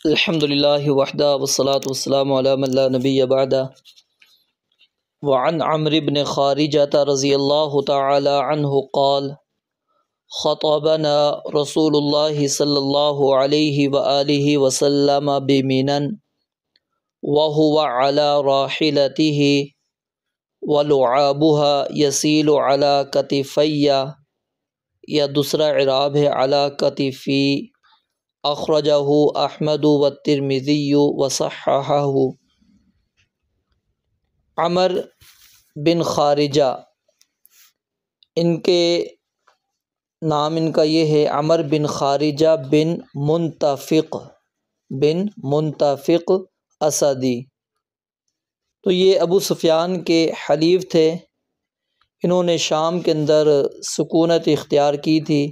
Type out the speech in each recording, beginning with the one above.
الحمد للہ وحدہ والصلاة والسلام علی من لا نبی بعدہ وعن عمرو بن خارجة رضی اللہ تعالی عنہ قال خطبنا رسول اللہ صلی اللہ علیہ وآلہ وسلم بمنن وهو على راحلته ولعابها يسيل على كتفي یا دوسرا اعراب ہے على كتفي اخرجہ احمد والترمذی وصححہ۔ عمر بن خارجہ، ان کے نام ان کا یہ ہے عمر بن خارجہ بن منتفق اسدی۔ تو یہ ابو سفیان کے حلیف تھے، انہوں نے شام کے اندر سکونت اختیار کی تھی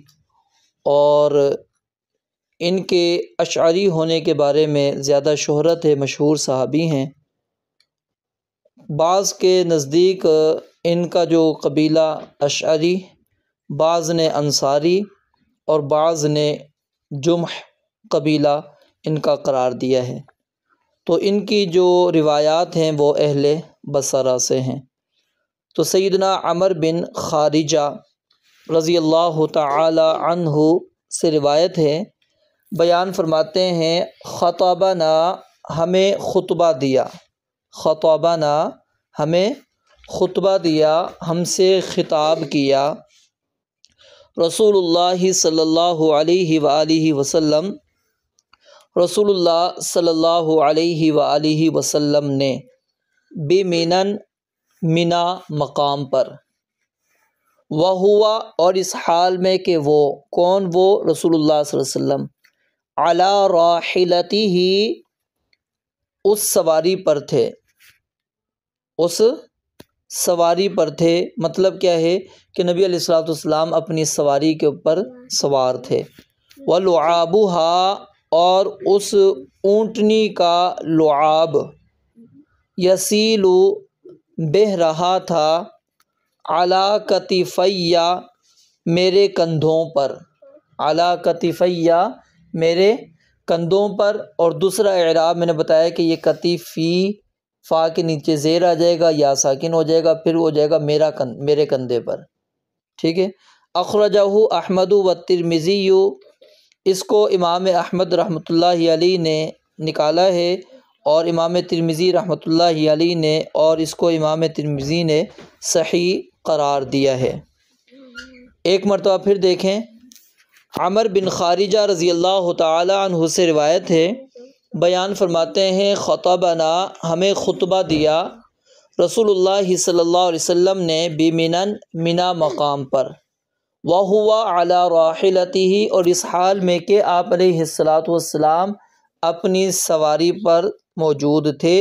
اور ان کے اشعری ہونے کے بارے میں زیادہ شہرت ہے، مشہور صحابی ہیں۔ بعض کے نزدیک ان کا جو قبیلہ اشعری، بعض نے انصاری اور بعض نے جمح قبیلہ ان کا قرار دیا ہے۔ تو ان کی جو روایات ہیں وہ اہل بصرہ سے ہیں۔ تو سیدنا عمر بن خارجہ رضی اللہ تعالی عنہ سے روایت ہے، بیان فرماتے ہیں خطبنا، ہمیں خطبہ دیا، خطبنا ہمیں خطبہ دیا، ہم سے خطاب کیا رسول اللہ صلی اللہ علیہ وآلہ وسلم، رسول اللہ صلی اللہ علیہ وآلہ وسلم نے بمنن، منا مقام پر، وہوا اور اس حال میں کہ وہ کون، وہ رسول اللہ صلی اللہ علیہ وسلم علی راحلتہ اس سواری پر تھے، اس سواری پر تھے۔ مطلب کیا ہے کہ نبی علیہ الصلوۃ والسلام اپنی سواری کے اوپر سوار تھے۔ وَلُعَابُهَا اور اس اونٹنی کا لعاب، یسیل بہہ رہا تھا، علی کتفی میرے کندھوں پر، علی کتفی میرے کندھوں پر۔ اور دوسرا اعراب میں نے بتایا کہ یہ کتفی، فا کے نیچے زیر آ جائے گا، یا ساکن ہو جائے گا، پھر ہو جائے گا میرے کندھے پر، ٹھیک ہے۔ اخرجہ احمد والترمذی، اس کو امام احمد رحمۃ اللہ علیہ نے نکالا ہے اور امام ترمذی رحمۃ اللہ علیہ نے، اور اس کو امام ترمذی نے صحیح قرار دیا ہے۔ ایک مرتبہ پھر دیکھیں، عمر بن خارجہ رضی اللہ تعالی عنہ سے روایت ہے، بیان فرماتے ہیں خطبنا ہمیں خطبہ دیا رسول اللہ صلی اللہ علیہ وسلم نے بمنن، منا مقام پر، وہوا علی راحلتہ اور اس حال میں کہ آپ علیہ الصلوۃ والسلام اپنی سواری پر موجود تھے،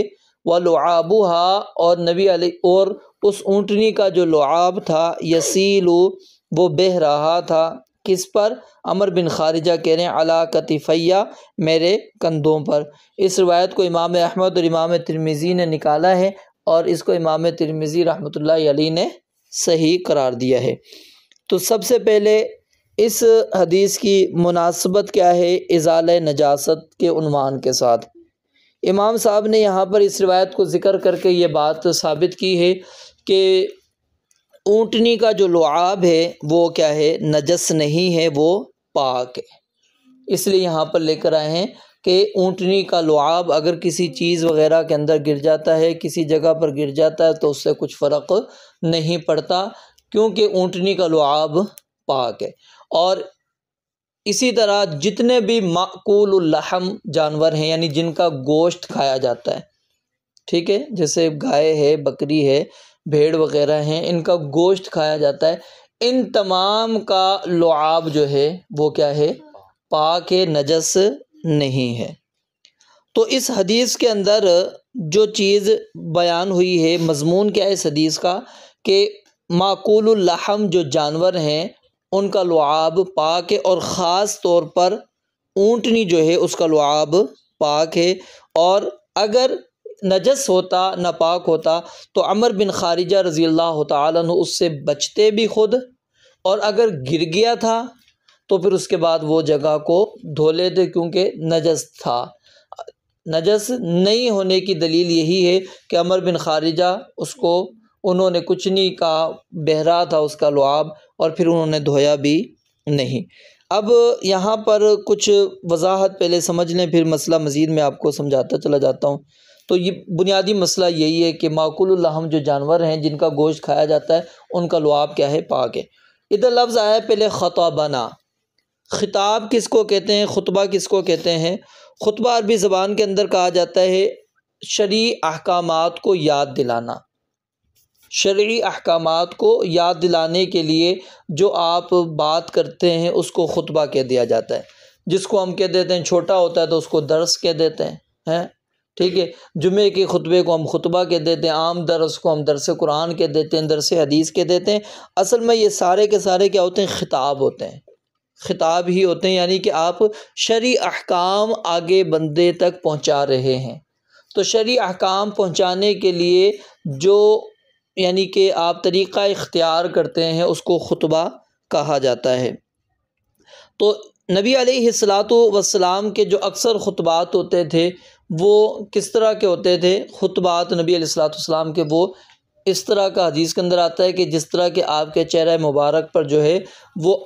ولعابها اور نبی علیہ اور اس اونٹنی کا جو لعاب تھا، یسیل وہ بہہ رہا تھا، کس پر؟ عمر بن خارجہ کہہ رہے ہیں علی کتفی میرے کندھوں پر۔ اس روایت کو امام احمد اور امام ترمذی نے نکالا ہے اور اس کو امام ترمذی رحمۃ اللہ علیہ نے صحیح قرار دیا ہے۔ تو سب سے پہلے اس حدیث کی مناسبت کیا ہے ازالہ نجاست کے عنوان کے ساتھ؟ امام صاحب نے یہاں پر اس روایت کو ذکر کر کے یہ بات ثابت کی ہے کہ اونٹنی کا جو لعاب ہے وہ کیا ہے، نجس نہیں ہے، وہ پاک ہے۔ اس لیے یہاں پر لے کر آئے ہیں کہ اونٹنی کا لعاب اگر کسی چیز وغیرہ کے اندر گر جاتا ہے، کسی جگہ پر گر جاتا ہے، تو اس سے کچھ فرق نہیں پڑتا، کیونکہ اونٹنی کا لعاب پاک ہے۔ اور اسی طرح جتنے بھی مأکول اللحم جانور ہیں، یعنی جن کا گوشت کھایا جاتا ہے، ٹھیک ہے، جیسے گائے ہے، بکری ہے، بھیڑ وغیرہ ہیں، ان کا گوشت کھایا جاتا ہے، ان تمام کا لعاب جو ہے وہ کیا ہے، پاک ہے، نجس نہیں ہے۔ تو اس حدیث کے اندر جو چیز بیان ہوئی ہے، مضمون کیا ہے اس حدیث کا، کہ مأکول اللحم جو جانور ہیں ان کا لعاب پاک ہے، اور خاص طور پر اونٹنی جو ہے اس کا لعاب پاک ہے۔ اور اگر نجس ہوتا، ناپاک ہوتا، تو عمر بن خارجہ رضی اللہ تعالیٰ عنہ اس سے بچتے بھی خود، اور اگر گر گیا تھا تو پھر اس کے بعد وہ جگہ کو دھو لیتے کیونکہ نجس تھا۔ نجس نہیں ہونے کی دلیل یہی ہے کہ عمر بن خارجہ انہوں نے کچھ نہیں کہا، بہہ رہا تھا اس کا لعاب، اور پھر انہوں نے دھویا بھی نہیں۔ اب یہاں پر کچھ وضاحت پہلے سمجھ لیں، پھر مسئلہ مزید میں آپ کو سمجھاتا چلا جاتا ہوں۔ تو یہ بنیادی مسئلہ یہی ہے کہ ماکول اللحم جو جانور ہیں جن کا گوشت کھایا جاتا ہے ان کا لعاب کیا ہے؟ پاک ہے۔ ادھر لفظ آیا پہلے خطابنا۔ خطاب کس کو کہتے ہیں؟ خطبہ کس کو کہتے ہیں؟ خطبہ عربی زبان کے اندر کہا جاتا ہے شرعی احکامات کو یاد دلانا۔ شرعی احکامات کو یاد دلانے کے لیے جو آپ بات کرتے ہیں اس کو خطبہ کہہ دیا جاتا ہے، جس کو ہم کہہ دیتے ہیں، چھوٹا ہوتا ہے تو اس کو درس کہہ دیتے ہیں، ٹھیک ہے۔ جمعے کے خطبے کو ہم خطبہ کہہ دیتے ہیں، عام درس کو ہم درس قرآن کہہ دیتے ہیں، درس حدیث کہہ دیتے ہیں۔ اصل میں یہ سارے کے سارے کیا ہوتے ہیں؟ خطاب ہوتے ہیں، خطاب ہی ہوتے ہیں، یعنی کہ آپ شرعی احکام آگے بندے تک پہنچا رہے ہیں۔ تو شرعی احکام پہنچانے کے لیے جو یعنی کہ آپ طریقہ اختیار کرتے ہیں اس کو خطبہ کہا جاتا ہے۔ تو نبی علیہ السلام کے جو اکثر خطبات ہوتے تھے وہ کس طرح کے ہوتے تھے؟ خطبات نبی علیہ السلام کے وہ اس طرح کا حدیث کے اندر آتا ہے کہ جس طرح کہ آپ کے چہرہ مبارک پر جو ہے وہ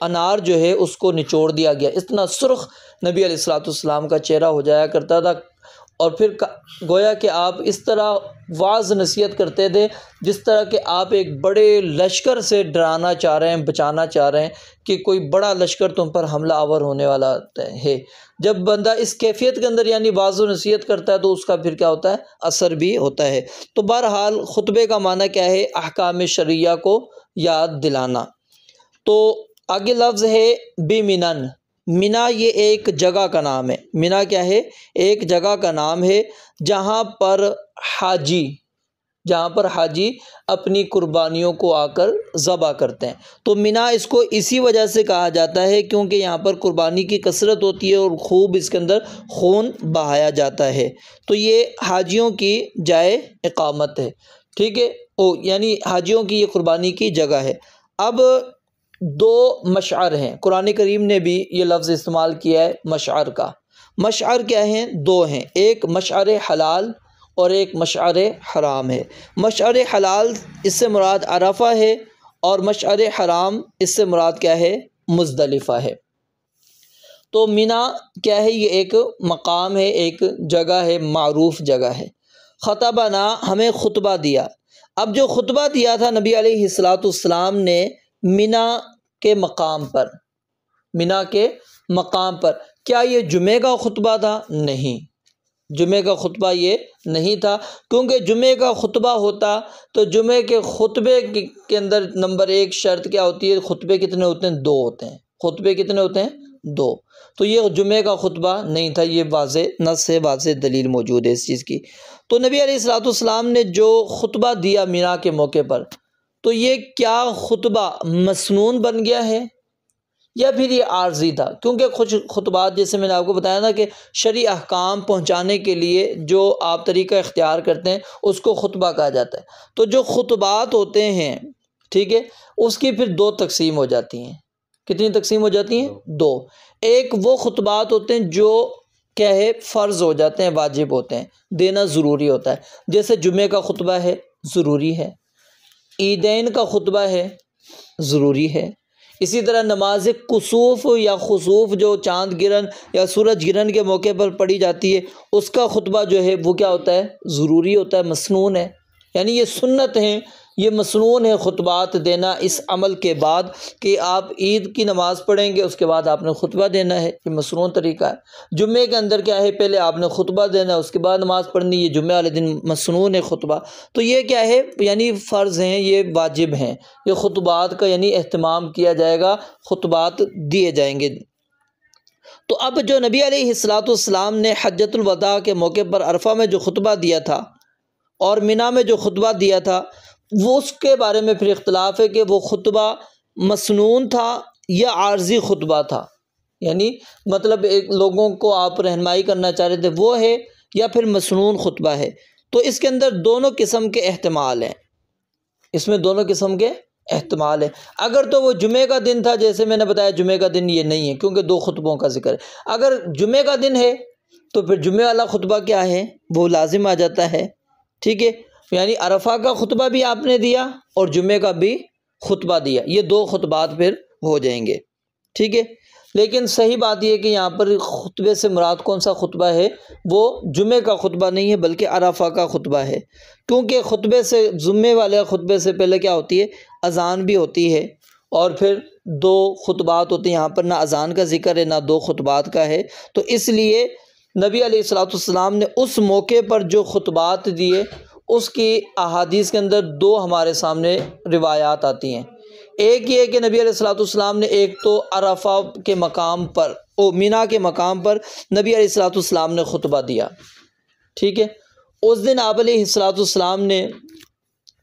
انار جو ہے اس کو نچوڑ دیا گیا، اتنا سرخ نبی علیہ السلام کا چہرہ ہو جایا کرتا تھا، اور پھر گویا کہ آپ اس طرح واعظ نصیحت کرتے تھے جس طرح کہ آپ ایک بڑے لشکر سے ڈرانا چاہ رہے ہیں، بچانا چاہ رہے ہیں کہ کوئی بڑا لشکر تم پر حملہ آور ہونے والا ہے۔ جب بندہ اس کیفیت کے اندر یعنی واعظ و نصیحت کرتا ہے تو اس کا پھر کیا ہوتا ہے؟ اثر بھی ہوتا ہے۔ تو بہرحال خطبے کا معنی کیا ہے؟ احکام شرعیہ کو یاد دلانا۔ تو آگے لفظ ہے بمنن۔ منا یہ ایک جگہ کا نام ہے۔ منا کیا ہے؟ ایک جگہ کا نام ہے جہاں پر حاجی اپنی قربانیوں کو آ کر ذبح کرتے ہیں۔ تو منا اس کو اسی وجہ سے کہا جاتا ہے کیونکہ یہاں پر قربانی کی کثرت ہوتی ہے اور خوب اس کے اندر خون بہایا جاتا ہے، تو یہ حاجیوں کی جائے اقامت ہے، ٹھیک ہے، یعنی حاجیوں کی یہ قربانی کی جگہ ہے۔ اب دو مشعر ہیں، قرآن کریم نے بھی یہ لفظ استعمال کیا ہے مشعر کا۔ مشعر کیا ہیں؟ دو ہیں، ایک مشعر حلال اور ایک مشعر حرام ہے۔ مشعر حلال اس سے مراد عرفہ ہے، اور مشعر حرام اس سے مراد کیا ہے؟ مزدلفہ ہے۔ تو منا کیا ہے؟ یہ ایک مقام ہے، ایک جگہ ہے، معروف جگہ ہے۔ خطبنا ہمیں خطبہ دیا۔ اب جو خطبہ دیا تھا نبی علیہ السلام نے منا کے مقام پر، کیا یہ جمعے کا خطبہ تھا؟ نہیں، جمعے کا خطبہ یہ نہیں تھا، کیونکہ جمعے کا خطبہ ہوتا تو جمعے کے خطبے کے اندر نمبر ایک شرط کیا ہوتی ہے؟ خطبے کتنے ہوتے ہیں؟ دو ہوتے ہیں۔ خطبے کتنے ہوتے ہیں؟ دو۔ تو یہ جمعے کا خطبہ نہیں تھا، یہ واضح نص سے واضح دلیل موجود ہے اس چیز کی۔ تو نبی علیہ السلام نے جو خطبہ دیا مینا کے موقع پر، تو یہ کیا خطبہ مسنون بن گیا ہے یا پھر یہ عارضی تھا؟ کیونکہ کچھ خطبات جیسے میں نے آپ کو بتایا نا کہ شرعی احکام پہنچانے کے لیے جو آپ طریقہ اختیار کرتے ہیں اس کو خطبہ کہا جاتا ہے۔ تو جو خطبات ہوتے ہیں، ٹھیک ہے، اس کی پھر دو تقسیم ہو جاتی ہیں۔ کتنی تقسیم ہو جاتی ہیں؟ دو۔ ایک وہ خطبات ہوتے ہیں جو کیا ہے؟ فرض ہو جاتے ہیں، واجب ہوتے ہیں، دینا ضروری ہوتا ہے، جیسے جمعے کا خطبہ ہے، ضروری ہے، عیدین کا خطبہ ہے، ضروری ہے، اسی طرح نماز کسوف یا خسوف جو چاند گرہن یا سورج گرہن کے موقع پر پڑھی جاتی ہے اس کا خطبہ جو ہے وہ کیا ہوتا ہے؟ ضروری ہوتا ہے، مسنون ہے، یعنی یہ سنت ہیں، یہ مسنون ہے خطبات دینا اس عمل کے بعد کہ آپ عید کی نماز پڑھیں گے اس کے بعد آپ نے خطبہ دینا ہے، یہ مسنون طریقہ ہے۔ جمعے کے اندر کیا ہے؟ پہلے آپ نے خطبہ دینا ہے اس کے بعد نماز پڑھنی، یہ جمعہ والے دن مسنون ہے خطبہ۔ تو یہ کیا ہے؟ یعنی فرض ہیں، یہ واجب ہیں، یہ خطبات کا یعنی اہتمام کیا جائے گا، خطبات دیے جائیں گے۔ تو اب جو نبی علیہ السلام نے حجۃ الوداع کے موقع پر عرفہ میں جو خطبہ دیا تھا اور منا میں جو خطبہ دیا تھا، وہ اس کے بارے میں پھر اختلاف ہے کہ وہ خطبہ مسنون تھا یا عارضی خطبہ تھا، یعنی مطلب ایک لوگوں کو آپ رہنمائی کرنا چاہ رہے تھے وہ ہے یا پھر مسنون خطبہ ہے۔ تو اس کے اندر دونوں قسم کے احتمال ہیں، اس میں دونوں قسم کے احتمال ہے۔ اگر تو وہ جمعے کا دن تھا، جیسے میں نے بتایا جمعے کا دن یہ نہیں ہے کیونکہ دو خطبوں کا ذکر ہے۔ اگر جمعے کا دن ہے تو پھر جمعے والا خطبہ کیا ہے وہ لازم آ جاتا ہے، ٹھیک ہے، یعنی عرفہ کا خطبہ بھی آپ نے دیا اور جمعے کا بھی خطبہ دیا، یہ دو خطبات پھر ہو جائیں گے، ٹھیک ہے۔ لیکن صحیح بات یہ ہے کہ یہاں پر خطبے سے مراد کون سا خطبہ ہے، وہ جمعے کا خطبہ نہیں ہے بلکہ عرفہ کا خطبہ ہے، کیونکہ خطبے سے جمعے والے خطبے سے پہلے کیا ہوتی ہے، اذان بھی ہوتی ہے، اور پھر دو خطبات ہوتے ہیں، یہاں پر نہ اذان کا ذکر ہے نہ دو خطبات کا ہے، تو اس لیے نبی علیہ الصلوۃ والسلام نے اس موقع پر جو خطبات دیے اس کی احادیث کے اندر دو ہمارے سامنے روایات آتی ہیں۔ ایک یہ ہے کہ نبی علیہ الصلوۃ والسلام نے ایک تو عرفہ کے مقام پر مینا کے مقام پر نبی علیہ الصلوۃ والسلام نے خطبہ دیا، ٹھیک ہے، اس دن آپ علیہ الصلوۃ والسلام نے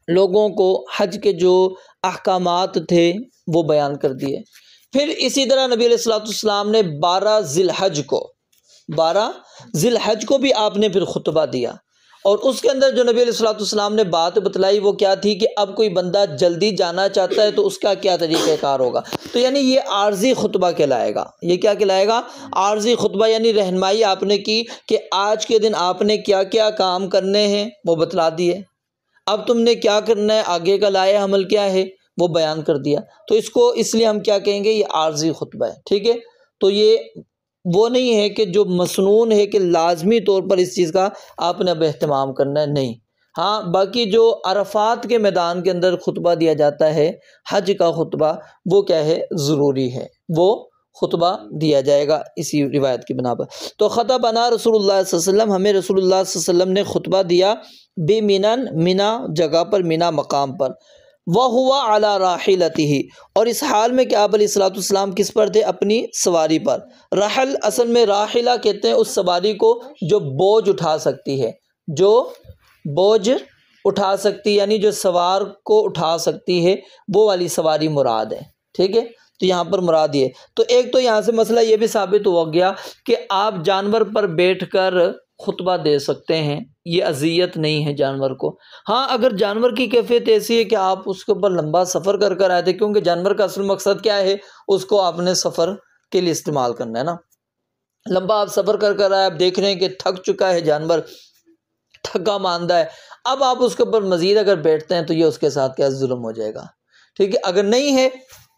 لوگوں کو حج کے جو احکامات تھے وہ بیان کر دیے۔ پھر اسی طرح نبی علیہ الصلوۃ والسلام نے 12 ذی الحج کو بھی آپ نے پھر خطبہ دیا، اور اس کے اندر جو نبی علیہ الصلوۃ والسلام نے بات بتلائی وہ کیا تھی کہ اب کوئی بندہ جلدی جانا چاہتا ہے تو اس کا کیا طریقہ کار ہوگا، تو یعنی یہ عارضی خطبہ کہلائے گا، یہ کیا کہلائے گا، عارضی خطبہ، یعنی رہنمائی آپ نے کی کہ آج کے دن آپ نے کیا کیا کام کرنے ہیں وہ بتلا دیے، اب تم نے کیا کرنا ہے، آگے کا لائحہ عمل کیا ہے وہ بیان کر دیا، تو اس کو اس لیے ہم کیا کہیں گے، یہ عارضی خطبہ ہے، ٹھیک ہے۔ تو یہ وہ نہیں ہے کہ جو مسنون ہے کہ لازمی طور پر اس چیز کا آپ نے اب اہتمام کرنا ہے، نہیں، ہاں باقی جو عرفات کے میدان کے اندر خطبہ دیا جاتا ہے حج کا خطبہ، وہ کیا ہے، ضروری ہے، وہ خطبہ دیا جائے گا اسی روایت کی بنا پر۔ تو خطبنا رسول اللہ صلی اللہ علیہ وسلم، ہمیں رسول اللہ صلی اللہ علیہ وسلم نے خطبہ دیا بمنن، منا جگہ پر، منا مقام پر، وَهُوَ عَلَى رَاحِلَتِهِ، اور اس حال میں کہ آپ علیہ الصلوۃ والسلام کس پر تھے، اپنی سواری پر۔ رحل اصل میں راحلہ کہتے ہیں اس سواری کو جو بوجھ اٹھا سکتی ہے، جو بوجھ اٹھا سکتی، یعنی جو سوار کو اٹھا سکتی ہے، وہ والی سواری مراد ہے، ٹھیک ہے، تو یہاں پر مراد یہ، تو ایک تو یہاں سے مسئلہ یہ بھی ثابت ہو گیا کہ آپ جانور پر بیٹھ کر خطبہ دے سکتے ہیں، یہ اذیت نہیں ہے جانور کو۔ ہاں اگر جانور کی کیفیت ایسی ہے کہ آپ اس کے اوپر لمبا سفر کر کر آئے تھے، کیونکہ جانور کا اصل مقصد کیا ہے، اس کو آپ نے سفر کے لیے استعمال کرنا ہے نا، لمبا آپ سفر کر کر آئے، آپ دیکھ رہے ہیں کہ تھک چکا ہے جانور، تھکا ماندہ ہے، اب آپ اس کے اوپر مزید اگر بیٹھتے ہیں تو یہ اس کے ساتھ کیا ظلم ہو جائے گا، ٹھیک ہے۔ اگر نہیں ہے،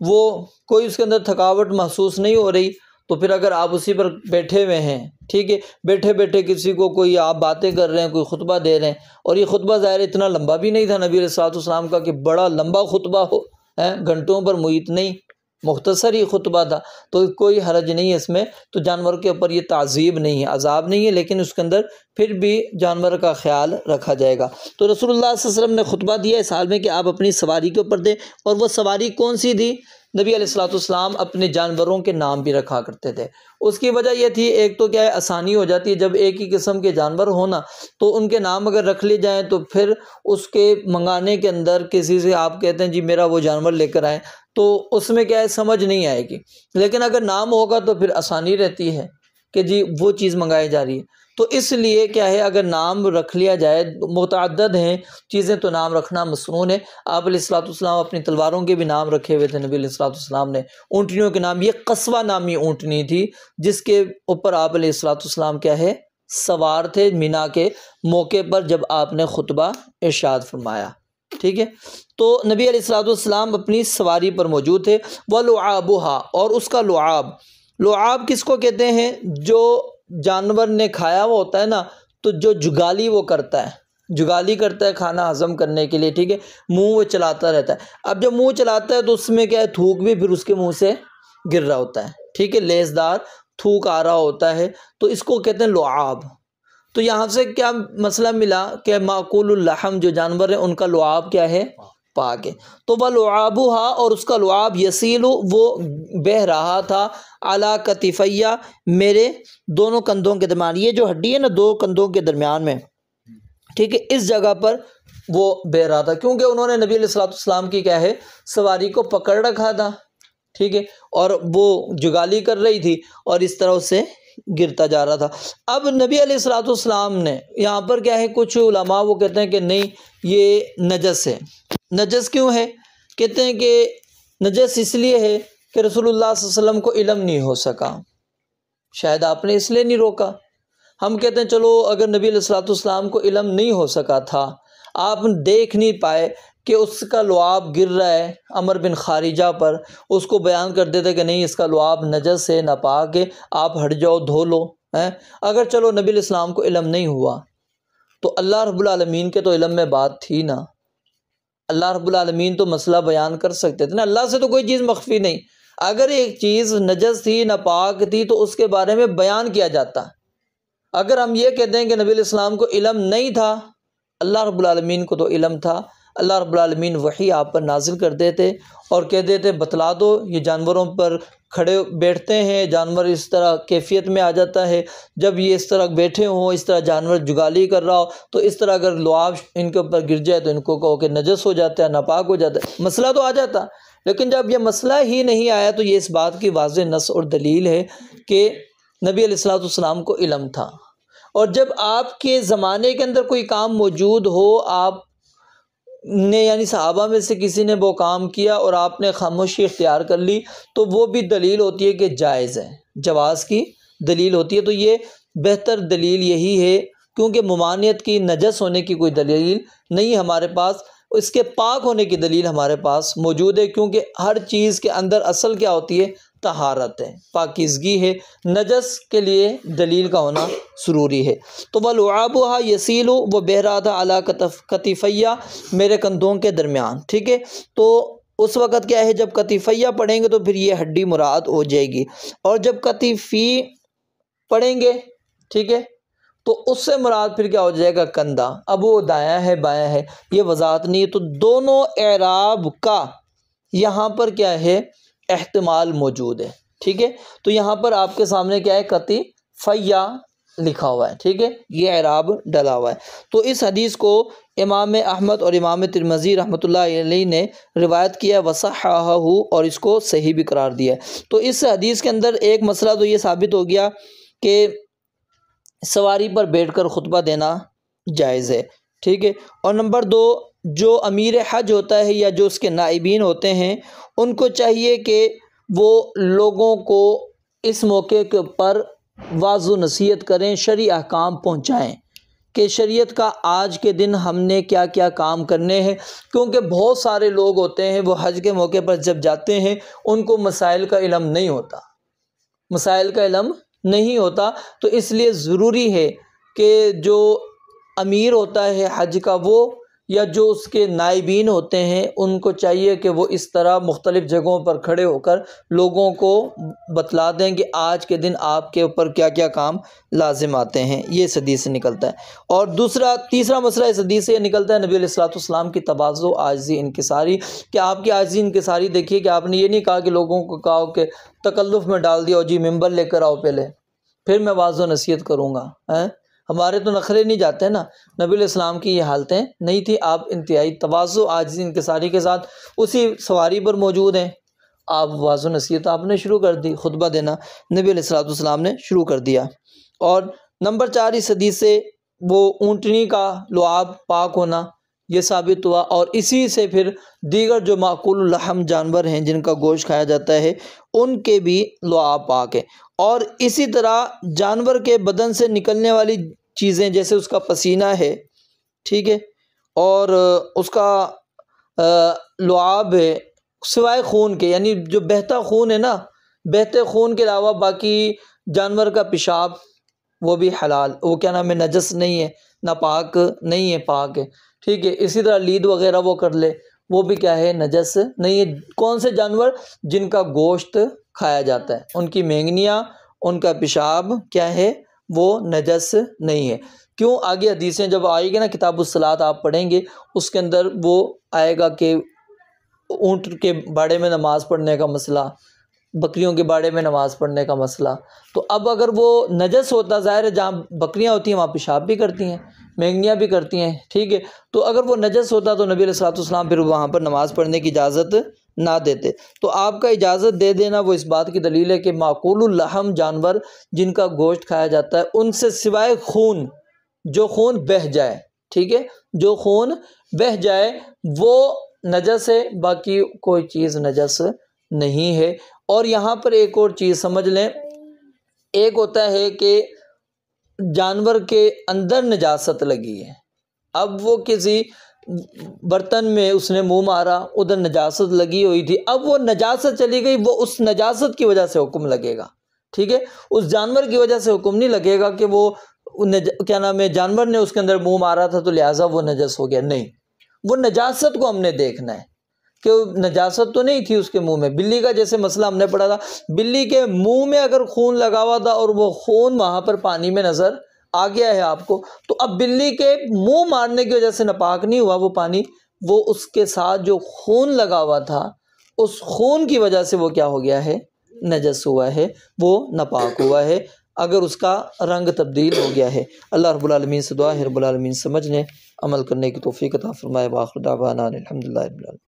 وہ کوئی اس کے اندر تھکاوٹ محسوس نہیں ہو رہی، تو پھر اگر آپ اسی پر بیٹھے ہوئے ہیں، ٹھیک ہے، بیٹھے بیٹھے کسی کو کوئی آپ باتیں کر رہے ہیں، کوئی خطبہ دے رہے ہیں، اور یہ خطبہ ظاہر اتنا لمبا بھی نہیں تھا نبی علیہ الصلوۃ والسلام کا کہ بڑا لمبا خطبہ ہو، گھنٹوں پر محیط نہیں، مختصر ہی خطبہ تھا، تو کوئی حرج نہیں ہے اس میں، تو جانور کے اوپر یہ تعذیب نہیں ہے، عذاب نہیں ہے، لیکن اس کے اندر پھر بھی جانور کا خیال رکھا جائے گا۔ تو رسول اللہ صلی اللہ علیہ وسلم نے خطبہ دیا اس حال میں کہ آپ اپنی سواری کے اوپر دیں، اور وہ سواری کون سی تھی، نبی علیہ الصلوۃ والسلام اپنے جانوروں کے نام بھی رکھا کرتے تھے۔ اس کی وجہ یہ تھی، ایک تو کیا ہے، آسانی ہو جاتی ہے، جب ایک ہی قسم کے جانور ہونا تو ان کے نام اگر رکھ لیے جائیں تو پھر اس کے منگانے کے اندر کسی سے آپ کہتے ہیں جی میرا وہ جانور لے کر آئیں، تو اس میں کیا ہے، سمجھ نہیں آئے گی، لیکن اگر نام ہوگا تو پھر آسانی رہتی ہے کہ جی وہ چیز منگائی جا رہی ہے، تو اس لیے کیا ہے، اگر نام رکھ لیا جائے، متعدد ہیں چیزیں تو نام رکھنا مسنون ہے۔ آپ علیہ الصلوۃ والسلام اپنی تلواروں کے بھی نام رکھے ہوئے تھے نبی علیہ الصلوۃ والسلام نے، اونٹنیوں کے نام، یہ قصوہ نامی اونٹنی تھی جس کے اوپر آپ علیہ الصلوۃ والسلام کیا ہے، سوار تھے مینا کے موقع پر جب آپ نے خطبہ ارشاد فرمایا، ٹھیک ہے۔ تو نبی علیہ الصلوۃ والسلام اپنی سواری پر موجود تھے، وَلُعَابُهَا، اور اس کا لعاب، لعاب کس کو کہتے ہیں، جو جانور نے کھایا ہوا ہوتا ہے نا، تو جو جگالی وہ کرتا ہے، جگالی کرتا ہے کھانا ہضم کرنے کے لیے، ٹھیک ہے، منہ وہ چلاتا رہتا ہے، اب جب منہ چلاتا ہے تو اس میں کیا ہے، تھوک بھی پھر اس کے منہ سے گر رہا ہوتا ہے، ٹھیک ہے، لیسدار تھوک آ رہا ہوتا ہے، تو اس کو کہتے ہیں لعاب۔ تو یہاں سے کیا مسئلہ ملا کہ معقول اللحم جو جانور ہیں ان کا لعاب کیا ہے، پاک ہے، تو وَلُعَابُهَا، اور اس کا لعاب، یسیل، وہ بہہ رہا تھا، علی کتفیہ، میرے دونوں کندھوں کے درمیان، یہ جو ہڈی ہے نا دو کندھوں کے درمیان میں، ٹھیک ہے، اس جگہ پر وہ بہہ رہا تھا، کیونکہ انہوں نے نبی علیہ الصلوۃ والسلام کی کیا ہے، سواری کو پکڑ رکھا تھا، ٹھیک ہے، اور وہ جگالی کر رہی تھی اور اس طرح سے گرتا جا رہا تھا۔ اب نبی علیہ الصلوۃ والسلام نے یہاں پر کیا ہے، کچھ علماء وہ کہتے ہیں کہ نہیں یہ نجس ہے۔ نجس کیوں ہے؟ کہتے ہیں کہ نجس اس لیے ہے کہ رسول اللہ صلی اللہ علیہ وسلم کو علم نہیں ہو سکا، شاید آپ نے اس لیے نہیں روکا، ہم کہتے ہیں چلو اگر نبی علیہ الصلوۃ والسلام کو علم نہیں ہو سکا تھا، آپ دیکھ نہیں پائے کہ اس کا لعاب گر رہا ہے عمر بن خارجہ پر، اس کو بیان کر دیتے کہ نہیں اس کا لعاب نجس ہے، ناپاک ہے، آپ ہٹ جاؤ دھو لو، اگر چلو نبی علیہ السلام کو علم نہیں ہوا تو اللہ رب العالمین کے تو علم میں بات تھی نا، اللہ رب العالمین تو مسئلہ بیان کر سکتے تھے نا، اللہ سے تو کوئی چیز مخفی نہیں، اگر ایک چیز نجس تھی، ناپاک تھی تو اس کے بارے میں بیان کیا جاتا۔ اگر ہم یہ کہتے ہیں کہ نبی علیہ السلام کو علم نہیں تھا، اللہ رب العالمین کو تو علم تھا، اللہ رب العالمین وحی آپ پر نازل کر دیتے اور کہہ دیتے بتلا دو یہ جانوروں پر کھڑے بیٹھتے ہیں، جانور اس طرح کیفیت میں آ جاتا ہے، جب یہ اس طرح بیٹھے ہوں، اس طرح جانور جگالی کر رہا ہو تو اس طرح اگر لعاب ان کے اوپر گر جائے تو ان کو کہو کہ نجس ہو جاتا ہے، ناپاک ہو جاتا ہے، مسئلہ تو آ جاتا۔ لیکن جب یہ مسئلہ ہی نہیں آیا تو یہ اس بات کی واضح نص اور دلیل ہے کہ نبی علیہ الصلوۃ والسلام کو علم تھا، اور جب آپ کے زمانے کے اندر کوئی کام موجود ہو، آپ نے یعنی صحابہ میں سے کسی نے وہ کام کیا اور آپ نے خاموشی اختیار کر لی تو وہ بھی دلیل ہوتی ہے کہ جائز ہے، جواز کی دلیل ہوتی ہے۔ تو یہ بہتر دلیل یہی ہے، کیونکہ ممانعت کی، نجس ہونے کی کوئی دلیل نہیں ہمارے پاس، اس کے پاک ہونے کی دلیل ہمارے پاس موجود ہے، کیونکہ ہر چیز کے اندر اصل کیا ہوتی ہے؟ طہارت ہے، پاکیزگی ہے، نجس کے لیے دلیل کا ہونا ضروری ہے۔ تو وَلُعَابُهَا يَسِيلُ، وہ بہہ رہا تھا عَلَىٰ کَتِفَیَّ، میرے کندھوں کے درمیان، ٹھیک ہے۔ تو اس وقت کیا ہے، جب کتفیہ پڑھیں گے تو پھر یہ ہڈی مراد ہو جائے گی، اور جب کتفی پڑھیں گے، ٹھیک ہے، تو اس سے مراد پھر کیا ہو جائے گا؟ کندھا۔ اب وہ دایاں ہے بایاں ہے یہ وضاحت نہیں ہے، تو دونوں اعراب کا یہاں پر کیا ہے؟ احتمال موجود ہے، ٹھیک ہے۔ تو یہاں پر آپ کے سامنے کیا ہے؟ کتفیہ لکھا ہوا ہے، ٹھیک ہے، یہ اعراب ڈلا ہوا ہے۔ تو اس حدیث کو امام احمد اور امام ترمذی رحمۃ اللہ علیہ نے روایت کیا، وصححہ، اور اس کو صحیح بھی قرار دیا ہے۔ تو اس حدیث کے اندر ایک مسئلہ تو یہ ثابت ہو گیا کہ سواری پر بیٹھ کر خطبہ دینا جائز ہے، ٹھیک ہے۔ اور نمبر 2، جو امیر حج ہوتا ہے یا جو اس کے نائبین ہوتے ہیں، ان کو چاہیے کہ وہ لوگوں کو اس موقع کے اوپر واعظ و نصیحت کریں، شرعی احکام پہنچائیں کہ شریعت کا آج کے دن ہم نے کیا کیا کام کرنے ہیں، کیونکہ بہت سارے لوگ ہوتے ہیں وہ حج کے موقع پر جب جاتے ہیں ان کو مسائل کا علم نہیں ہوتا، مسائل کا علم نہیں ہوتا، تو اس لیے ضروری ہے کہ جو امیر ہوتا ہے حج کا، وہ یا جو اس کے نائبین ہوتے ہیں، ان کو چاہیے کہ وہ اس طرح مختلف جگہوں پر کھڑے ہو کر لوگوں کو بتلا دیں کہ آج کے دن آپ کے اوپر کیا کیا کام لازم آتے ہیں۔ یہ اس حدیث سے نکلتا ہے۔ اور تیسرا مسئلہ اس حدیث سے نکلتا ہے نبی علیہ الصلوۃ والسلام کی تواضع، عاجزی، انکساری، کہ آپ کی عاجزی انکساری دیکھیے کہ آپ نے یہ نہیں کہا کہ لوگوں کو کہا کہ تکلف میں ڈال دیا، جی ممبر لے کر آؤ پہلے پھر میں واعظ و نصیحت کروں گا۔ ہمارے تو نخرے نہیں جاتے نا، نبی علیہ السلام کی یہ حالتیں نہیں تھی، آپ انتہائی تواضع، عاجزی، انکساری کے ساتھ اسی سواری پر موجود ہیں، آپ واعظ و نصیحت آپ نے شروع کر دی، خطبہ دینا نبی علیہ الصلوۃ والسلام نے شروع کر دیا۔ اور نمبر 4، اس حدیث سے وہ اونٹنی کا لعاب پاک ہونا یہ ثابت ہوا، اور اسی سے پھر دیگر جو معقول اللحم جانور ہیں جن کا گوشت کھایا جاتا ہے ان کے بھی لعاب پاک ہے۔ اور اسی طرح جانور کے بدن سے نکلنے والی چیزیں جیسے اس کا پسینہ ہے، ٹھیک ہے، اور اس کا لعاب ہے سوائے خون کے، یعنی جو بہتا خون ہے نا، بہتے خون کے علاوہ باقی جانور کا پیشاب وہ بھی حلال، وہ کیا نام ہے، نجس نہیں ہے، ناپاک نہیں ہے، پاک ہے، ٹھیک ہے۔ اسی طرح لید وغیرہ وہ کر لے، وہ بھی کیا ہے، نجس نہیں ہے۔ کون سے جانور؟ جن کا گوشت کھایا جاتا ہے، ان کی مینگنیاں، ان کا پیشاب کیا ہے، وہ نجس نہیں ہے۔ کیوں؟ آگے حدیثیں جب آئے گی نا، کتاب الصلاۃ آپ پڑھیں گے، اس کے اندر وہ آئے گا کہ اونٹ کے باڑے میں نماز پڑھنے کا مسئلہ، بکریوں کے باڑے میں نماز پڑھنے کا مسئلہ۔ تو اب اگر وہ نجس ہوتا، ظاہر ہے جہاں بکریاں ہوتی ہیں وہاں پیشاب بھی کرتی ہیں، مینگنیاں بھی کرتی ہیں، ٹھیک ہے، تو اگر وہ نجس ہوتا تو نبی علیہ الصلوۃ والسلام پھر وہاں پر نماز پڑھنے کی اجازت نہ دیتے۔ تو آپ کا اجازت دے دینا وہ اس بات کی دلیل ہے کہ معقول اللحم جانور جن کا گوشت کھایا جاتا ہے ان سے سوائے خون، جو خون بہہ جائے، ٹھیک ہے، جو خون بہہ جائے وہ نجس ہے، باقی کوئی چیز نجس نہیں ہے۔ اور یہاں پر ایک اور چیز سمجھ لیں، ایک ہوتا ہے کہ جانور کے اندر نجاست لگی ہے، اب وہ کسی برتن میں اس نے منہ مارا، ادھر نجاست لگی ہوئی تھی، اب وہ نجاست چلی گئی، وہ اس نجاست کی وجہ سے حکم لگے گا، ٹھیک ہے؟ اس جانور کی وجہ سے حکم نہیں لگے گا کہ وہ کیا نام ہے جانور نے اس کے اندر منہ مارا تھا تو لہٰذا وہ نجس ہو گیا، نہیں، وہ نجاست کو ہم نے دیکھنا ہے کہ نجاست تو نہیں تھی اس کے منہ میں۔ بلی کا جیسے مسئلہ ہم نے پڑھا تھا، بلی کے منہ میں اگر خون لگا ہوا تھا اور وہ خون وہاں پر پانی میں نظر آ گیا ہے آپ کو، تو اب بلی کے منہ مارنے کی وجہ سے ناپاک نہیں ہوا وہ پانی، وہ اس کے ساتھ جو خون لگا ہوا تھا اس خون کی وجہ سے وہ کیا ہو گیا ہے، نجس ہوا ہے، وہ ناپاک ہوا ہے، اگر اس کا رنگ تبدیل ہو گیا ہے۔ اللہ رب العالمین سے دعا ہے رب العالمین سمجھنے عمل کرنے کی توفیق عطا فرمائے۔ وآخر دعوانا الحمدللہ رب العالمین۔